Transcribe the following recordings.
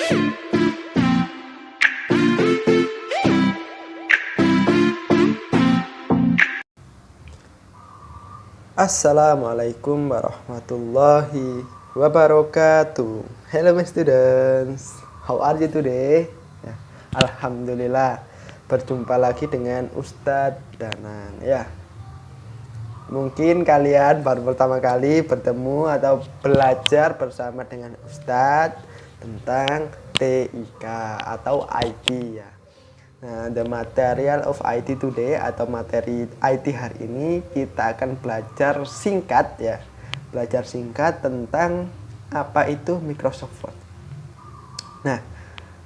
Assalamualaikum warahmatullahi wabarakatuh. Hello my students, how are you today? Ya, Alhamdulillah, berjumpa lagi dengan Ustadz Danan. Ya, mungkin kalian baru pertama kali bertemu atau belajar bersama dengan Ustadz tentang TIK atau IT ya. Nah, the material of IT today atau materi IT hari ini kita akan belajar singkat ya. Belajar singkat tentang apa itu Microsoft Word. Nah,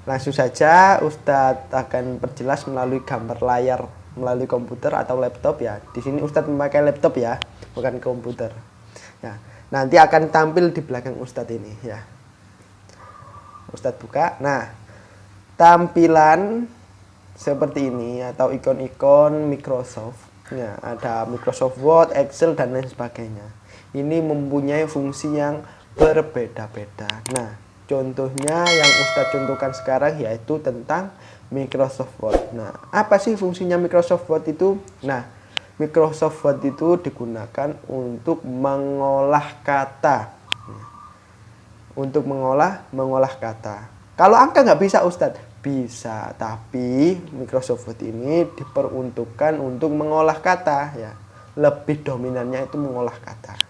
langsung saja Ustadz akan perjelas melalui gambar layar melalui komputer atau laptop ya. Di sini Ustadz memakai laptop ya, bukan komputer. Ya, nanti akan tampil di belakang Ustadz ini ya. Ustadz buka. Nah, tampilan seperti ini atau ikon-ikon Microsoft ya, ada Microsoft Word, Excel dan lain sebagainya. Ini mempunyai fungsi yang berbeda-beda. Nah, contohnya yang Ustadz contohkan sekarang yaitu tentang Microsoft Word. Nah, apa sih fungsinya Microsoft Word itu? Nah, Microsoft Word itu digunakan untuk mengolah kata. Untuk mengolah kata. Kalau angka nggak bisa Ustadz? Bisa, tapi Microsoft Word ini diperuntukkan untuk mengolah kata ya. Lebih dominannya itu mengolah kata.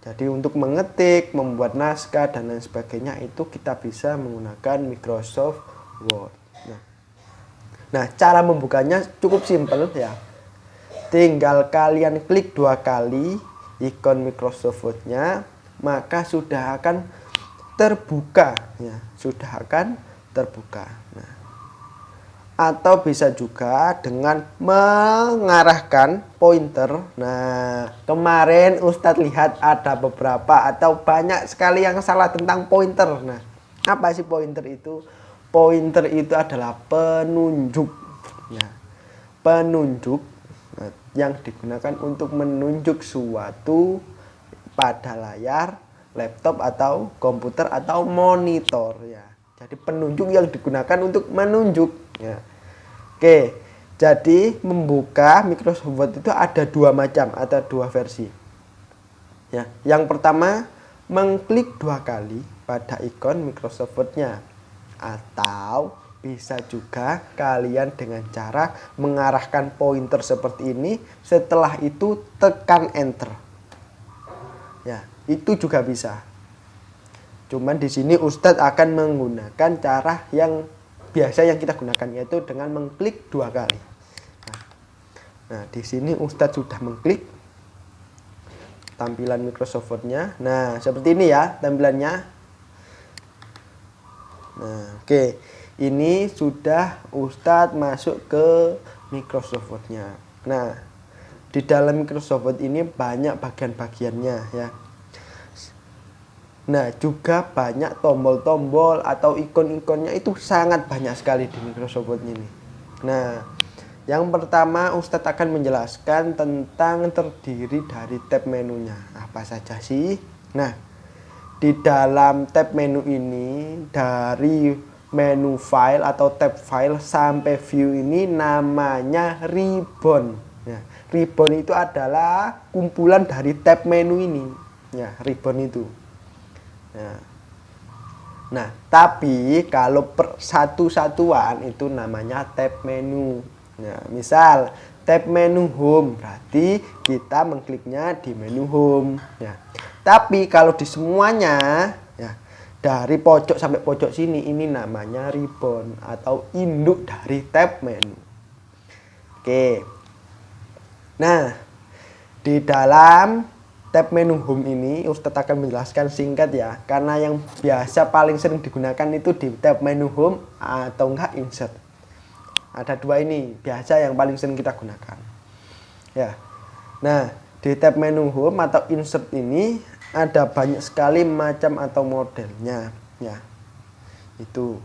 Jadi untuk mengetik, membuat naskah dan lain sebagainya itu kita bisa menggunakan Microsoft Word. Nah, cara membukanya cukup simpel ya. Tinggal kalian klik 2 kali ikon Microsoft Word-nya, maka sudah akan terbuka ya, sudah akan terbuka. Nah, atau bisa juga dengan mengarahkan pointer. Nah, kemarin Ustadz lihat ada beberapa atau banyak sekali yang salah tentang pointer. Nah, apa sih pointer itu? Pointer itu adalah penunjuk ya. Penunjuk yang digunakan untuk menunjuk suatu pada layar laptop atau komputer atau monitor ya. Jadi penunjuk yang digunakan untuk menunjuk ya. Oke, jadi membuka Microsoft Word itu ada 2 macam, ada 2 versi ya. Yang pertama, mengklik 2 kali pada ikon Microsoft Word-nya, atau bisa juga kalian dengan cara mengarahkan pointer seperti ini, setelah itu tekan enter ya, itu juga bisa. Cuman di sini Ustadz akan menggunakan cara yang biasa yang kita gunakan, yaitu dengan mengklik 2 kali. Nah, di sini Ustadz sudah mengklik tampilan Microsoft Word-nya. Nah, seperti ini ya tampilannya. Nah, oke. Ini sudah Ustadz masuk ke Microsoft Word-nya. Nah, di dalam Microsoft Word ini banyak bagian-bagiannya ya. Nah, juga banyak tombol-tombol atau ikon-ikonnya itu sangat banyak sekali di Microsoft Word ini. Nah, yang pertama Ustadz akan menjelaskan tentang terdiri dari tab menunya. Apa saja sih? Nah, di dalam tab menu ini dari menu file atau tab file sampai view ini namanya ribbon. Ya, ribbon itu adalah kumpulan dari tab menu ini. Ya, ribbon itu. Nah, tapi kalau satu-satuan itu namanya tab menu. Nah, misal tab menu home, berarti kita mengkliknya di menu home. Ya. Tapi kalau di semuanya, ya, dari pojok sampai pojok sini, ini namanya ribbon atau induk dari tab menu. Oke. Nah, di dalam tab menu home ini Ustadz akan menjelaskan singkat ya, karena yang biasa paling sering digunakan itu di tab menu home atau enggak insert. Ada 2 ini biasa yang paling sering kita gunakan ya. Nah, di tab menu home atau insert ini ada banyak sekali macam atau modelnya ya. Itu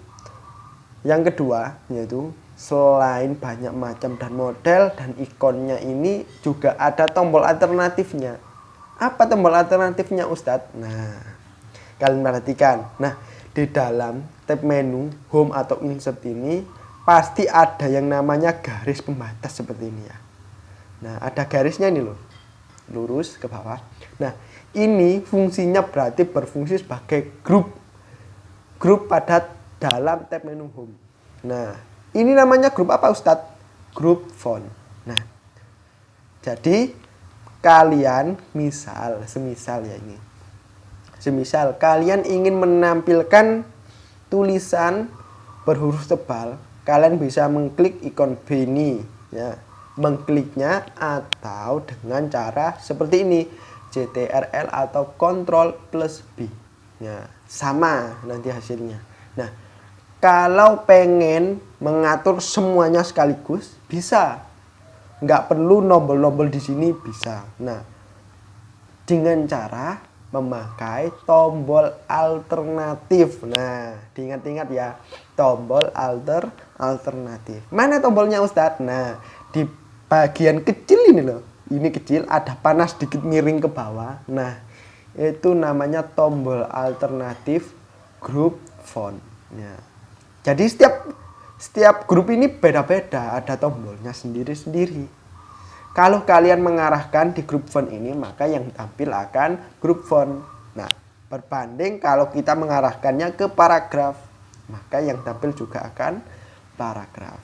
yang kedua, yaitu selain banyak macam dan model dan ikonnya ini juga ada tombol alternatifnya. Apa tombol alternatifnya Ustadz? Nah, kalian perhatikan. Nah, di dalam tab menu home atau insert ini pasti ada yang namanya garis pembatas seperti ini ya. Nah, ada garisnya ini loh, lurus ke bawah. Nah, ini fungsinya berarti berfungsi sebagai grup pada dalam tab menu home. Nah, ini namanya grup apa Ustadz? Grup font. Nah, jadi kalian semisal ya ini. Semisal kalian ingin menampilkan tulisan berhuruf tebal, kalian bisa mengklik ikon B ini ya. Mengkliknya atau dengan cara seperti ini, CTRL atau Ctrl+B. Ya, sama nanti hasilnya. Nah, kalau pengen mengatur semuanya sekaligus bisa. Nggak perlu nombol-nombol di sini bisa. Nah, dengan cara memakai tombol alternatif. Nah, diingat-ingat ya, tombol alternatif. Mana tombolnya Ustadz? Nah, di bagian kecil ini loh. Ini kecil, ada panah sedikit miring ke bawah. Nah, itu namanya tombol alternatif grup font. Ya. Jadi setiap grup ini beda-beda, ada tombolnya sendiri-sendiri. Kalau kalian mengarahkan di grup font ini, maka yang tampil akan grup font. Nah, berbanding kalau kita mengarahkannya ke paragraf, maka yang tampil juga akan paragraf.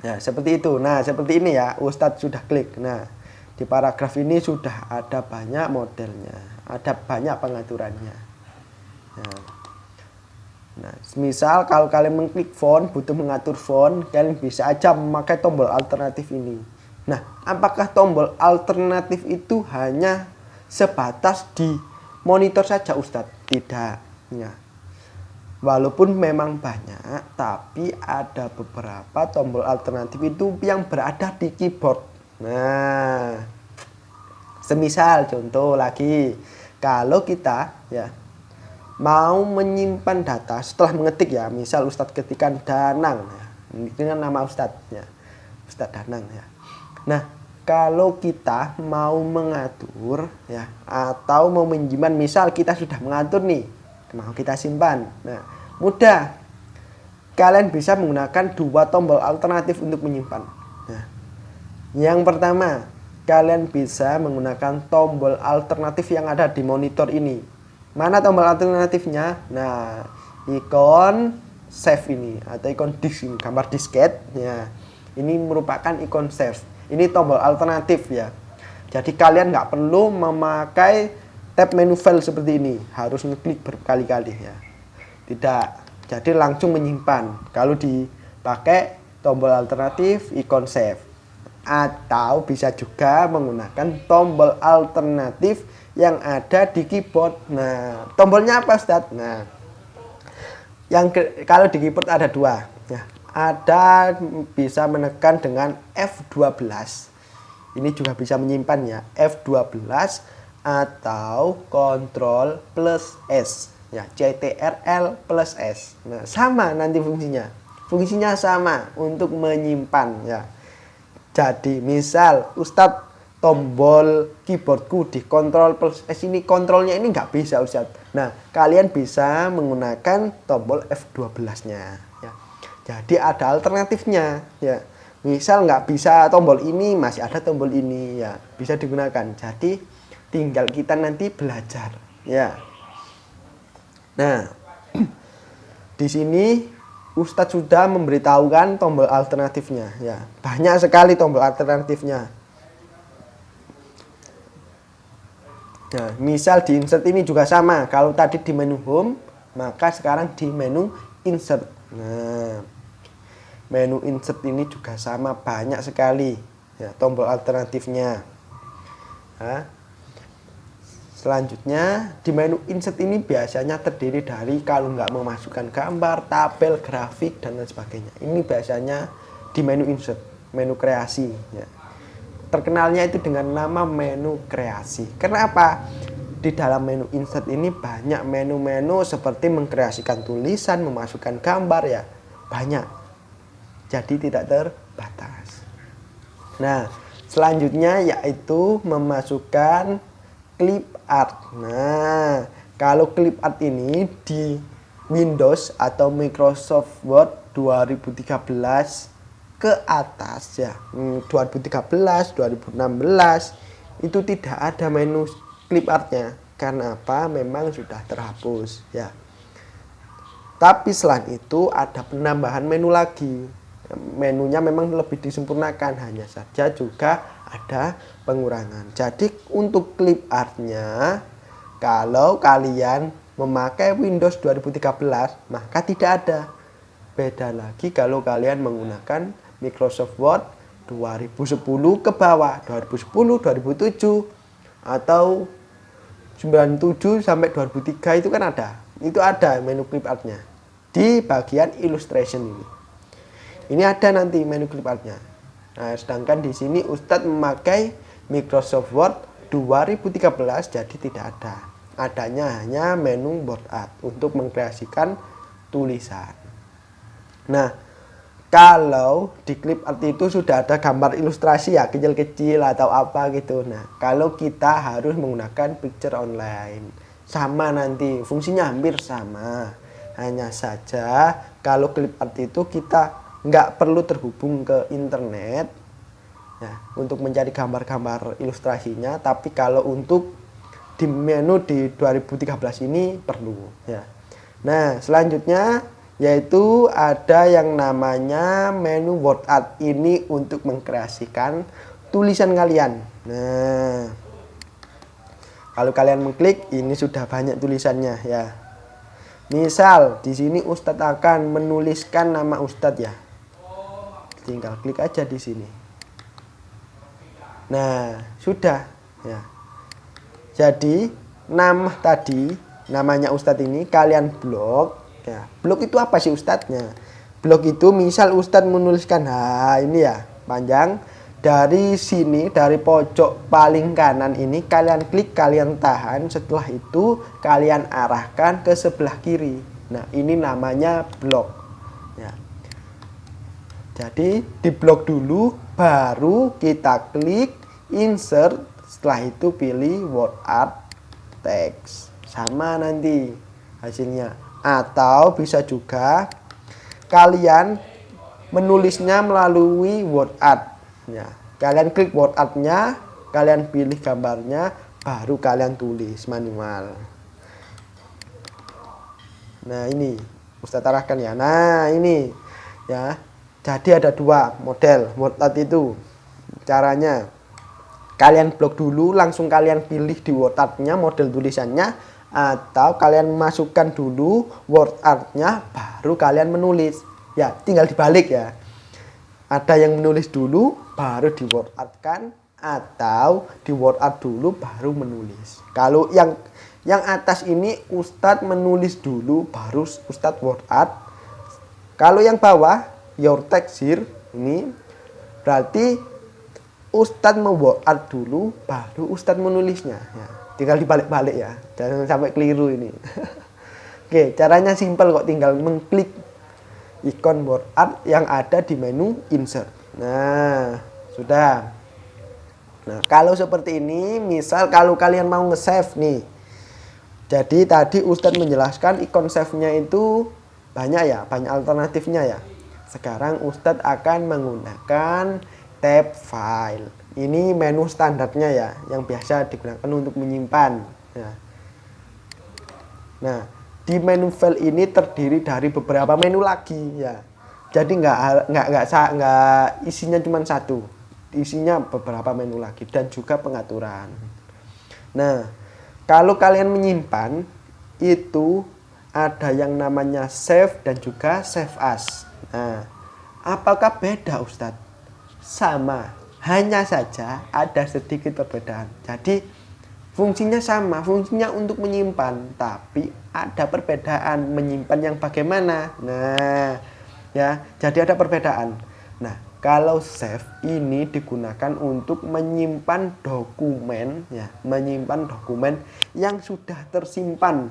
Nah, seperti itu. Nah, seperti ini ya, Ustadz sudah klik. Nah, di paragraf ini sudah ada banyak modelnya, ada banyak pengaturannya. Nah, misal kalau kalian mengklik font, butuh mengatur font, kalian bisa aja memakai tombol alternatif ini. Nah, apakah tombol alternatif itu hanya sebatas di monitor saja Ustadz? Tidak. Ya. Walaupun memang banyak, tapi ada beberapa tombol alternatif itu yang berada di keyboard. Nah, semisal contoh lagi, kalau kita ya mau menyimpan data setelah mengetik ya, misal Ustadz ketikkan Danang ya, dengan nama Ustadz ya, Ustadz Danang ya. Nah, kalau kita mau mengatur ya atau mau menyimpan, misal kita sudah mengatur nih, mau kita simpan. Nah, mudah. Kalian bisa menggunakan dua tombol alternatif untuk menyimpan. Nah, yang pertama, kalian bisa menggunakan tombol alternatif yang ada di monitor ini. Mana tombol alternatifnya? Nah, ikon save ini atau ikon disk ini, gambar disket ya. Ini merupakan ikon save. Ini tombol alternatif ya. Jadi kalian nggak perlu memakai tab menu file seperti ini, harus ngeklik berkali-kali ya. Tidak. Jadi langsung menyimpan. Kalau dipakai tombol alternatif ikon save. Atau bisa juga menggunakan tombol alternatif yang ada di keyboard. Nah, tombolnya apa Ustadz? Nah, kalau di keyboard ada dua ya. Ada bisa menekan dengan F12. Ini juga bisa menyimpan ya, F12 atau Ctrl+S ya, CTRL+S. Nah, sama nanti fungsinya sama untuk menyimpan ya. Jadi misal Ustadz tombol keyboardku di Ctrl+S ini, kontrolnya ini nggak bisa Ustadz. Nah, kalian bisa menggunakan tombol F12 nya ya. Jadi ada alternatifnya ya. Misal nggak bisa tombol ini, masih ada tombol ini ya, bisa digunakan. Jadi tinggal kita nanti belajar ya. Nah, di sini Ustadz sudah memberitahukan tombol alternatifnya ya. Banyak sekali tombol alternatifnya. Nah, misal di insert ini juga sama. Kalau tadi di menu home, maka sekarang di menu insert. Nah, menu insert ini juga sama, banyak sekali ya tombol alternatifnya. Nah, selanjutnya di menu insert ini biasanya terdiri dari, kalau nggak memasukkan gambar, tabel, grafik dan lain sebagainya. Ini biasanya di menu insert, menu kreasi ya. Terkenalnya itu dengan nama menu kreasi. Kenapa? Di dalam menu insert ini banyak menu-menu seperti mengkreasikan tulisan, memasukkan gambar ya, banyak. Jadi tidak terbatas. Nah, selanjutnya yaitu memasukkan clip art. Nah, kalau clip art ini Windows atau Microsoft Word 2013 ke atas ya, 2013, 2016 itu tidak ada menu clip artnya. Karena apa? Memang sudah terhapus ya. Tapi selain itu ada penambahan menu lagi. Menunya memang lebih disempurnakan, hanya saja juga ada pengurangan. Jadi untuk clip artnya, kalau kalian memakai Windows 2013 maka tidak ada. Beda lagi kalau kalian menggunakan Microsoft Word 2010 ke bawah, 2010, 2007 atau 97 sampai 2003 itu kan ada. Itu ada menu clip artnya di bagian illustration ini. Ini ada nanti menu clip artnya. Nah, sedangkan di sini Ustadz memakai Microsoft Word 2013 jadi tidak ada. Adanya hanya menu word art untuk mengkreasikan tulisan. Nah, kalau di clip art itu sudah ada gambar ilustrasi ya, kecil-kecil atau apa gitu. Nah, kalau kita harus menggunakan picture online, sama nanti, fungsinya hampir sama. Hanya saja kalau clip art itu kita nggak perlu terhubung ke internet ya, untuk mencari gambar-gambar ilustrasinya. Tapi kalau untuk di menu di 2013 ini perlu ya. Nah, selanjutnya yaitu ada yang namanya menu word art. Ini untuk mengkreasikan tulisan kalian. Nah, kalau kalian mengklik ini sudah banyak tulisannya ya. Misal di sini Ustadz akan menuliskan nama Ustadz ya. Tinggal klik aja di sini. Nah, sudah ya. Jadi nama tadi, namanya Ustadz ini kalian blok. Ya, blok itu apa sih Ustadznya? Blok itu misal Ustadz menuliskan ini ya, panjang. Dari sini, dari pojok paling kanan ini kalian klik, kalian tahan. Setelah itu kalian arahkan ke sebelah kiri. Nah, ini namanya blok ya. Jadi di blok dulu, baru kita klik insert. Setelah itu pilih word art text. Sama nanti hasilnya. Atau bisa juga kalian menulisnya melalui word art ya. Kalian klik word artnya, kalian pilih gambarnya, baru kalian tulis manual. Nah, ini Ustadz arahkan ya. Nah, ini ya. Jadi ada dua model word art itu. Caranya kalian blok dulu, langsung kalian pilih di word artnya model tulisannya. Atau kalian masukkan dulu word artnya, baru kalian menulis ya. Tinggal dibalik ya. Ada yang menulis dulu baru di word art kan, atau di word art dulu baru menulis. Kalau yang atas ini Ustadz menulis dulu baru Ustadz word art. Kalau yang bawah your text here ini berarti Ustadz mau word art dulu baru Ustadz menulisnya ya. Tinggal dibalik-balik ya, jangan sampai keliru ini. Oke, caranya simpel kok, tinggal mengklik ikon word art yang ada di menu insert. Nah, sudah. Nah, kalau seperti ini, misal kalau kalian mau nge-save nih. Jadi tadi Ustadz menjelaskan ikon save-nya itu banyak ya, banyak alternatifnya ya. Sekarang Ustadz akan menggunakan tab file. Ini menu standarnya ya, yang biasa digunakan untuk menyimpan ya. Nah, di menu file ini terdiri dari beberapa menu lagi ya. Jadi nggak isinya cuma satu, isinya beberapa menu lagi dan juga pengaturan. Nah, kalau kalian menyimpan itu ada yang namanya save dan juga save as. Nah, apakah beda Ustadz? Sama. Hanya saja ada sedikit perbedaan. Jadi fungsinya sama, fungsinya untuk menyimpan, tapi ada perbedaan menyimpan yang bagaimana. Nah, ya, jadi ada perbedaan. Nah, kalau save ini digunakan untuk menyimpan dokumen ya, menyimpan dokumen yang sudah tersimpan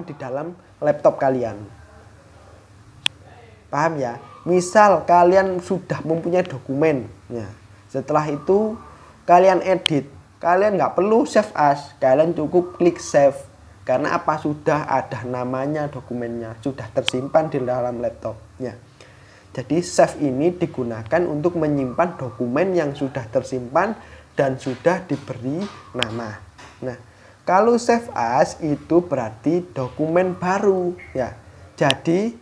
di dalam laptop kalian. Paham ya? Misal kalian sudah mempunyai dokumen ya. Setelah itu kalian edit. Kalian nggak perlu save as, kalian cukup klik save. Karena apa? Sudah ada namanya dokumennya, sudah tersimpan di dalam laptopnya. Jadi save ini digunakan untuk menyimpan dokumen yang sudah tersimpan dan sudah diberi nama. Nah, kalau save as itu berarti dokumen baru ya. Jadi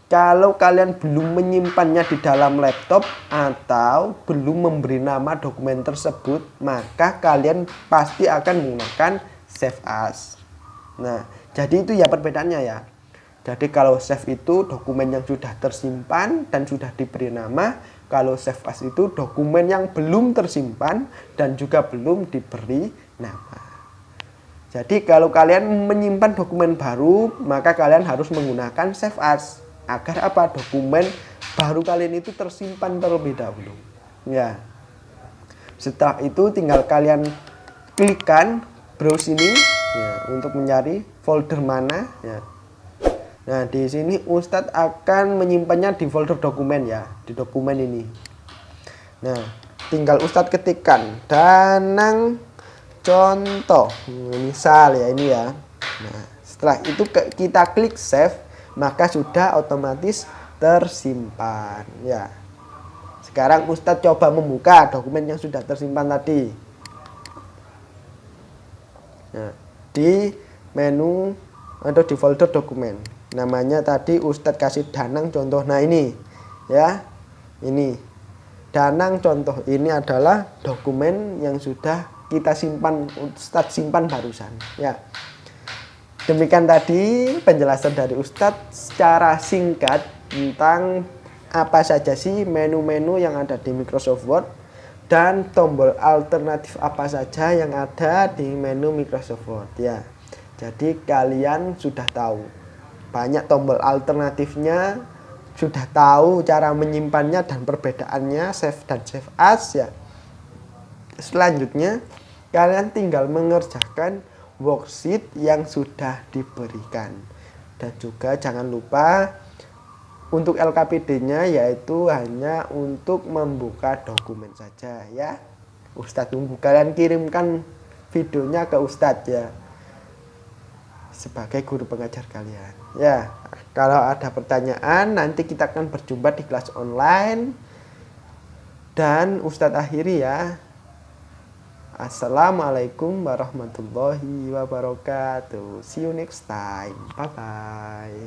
kalau kalian belum menyimpannya di dalam laptop atau belum memberi nama dokumen tersebut, maka kalian pasti akan menggunakan save as. Nah, jadi itu ya perbedaannya ya. Jadi kalau save itu dokumen yang sudah tersimpan dan sudah diberi nama. Kalau save as itu dokumen yang belum tersimpan dan juga belum diberi nama. Jadi kalau kalian menyimpan dokumen baru, maka kalian harus menggunakan save as. Agar apa? Dokumen baru kalian itu tersimpan terlebih dahulu. Ya. Setelah itu tinggal kalian klikkan browse ini ya, untuk mencari folder mana ya. Nah, di sini Ustadz akan menyimpannya di folder dokumen ya, di dokumen ini. Nah, tinggal Ustadz ketikkan Danang contoh, misal ya ini ya. Nah, setelah itu kita klik save, maka sudah otomatis tersimpan ya. Sekarang Ustadz coba membuka dokumen yang sudah tersimpan tadi. Nah, di menu atau di folder dokumen, namanya tadi Ustadz kasih Danang contoh. Nah ini ya, ini Danang contoh, ini adalah dokumen yang sudah kita simpan, Ustadz simpan barusan ya. Demikian tadi penjelasan dari Ustadz secara singkat tentang apa saja sih menu-menu yang ada di Microsoft Word dan tombol alternatif apa saja yang ada di menu Microsoft Word ya. Jadi kalian sudah tahu banyak tombol alternatifnya, sudah tahu cara menyimpannya dan perbedaannya save dan save as ya. Selanjutnya kalian tinggal mengerjakan worksheet yang sudah diberikan. Dan juga jangan lupa untuk LKPD-nya yaitu hanya untuk membuka dokumen saja ya. Ustadz tunggu kalian kirimkan videonya ke Ustadz ya, sebagai guru pengajar kalian ya. Kalau ada pertanyaan nanti kita akan berjumpa di kelas online. Dan Ustadz akhiri ya. Assalamualaikum warahmatullahi wabarakatuh. See you next time. Bye bye.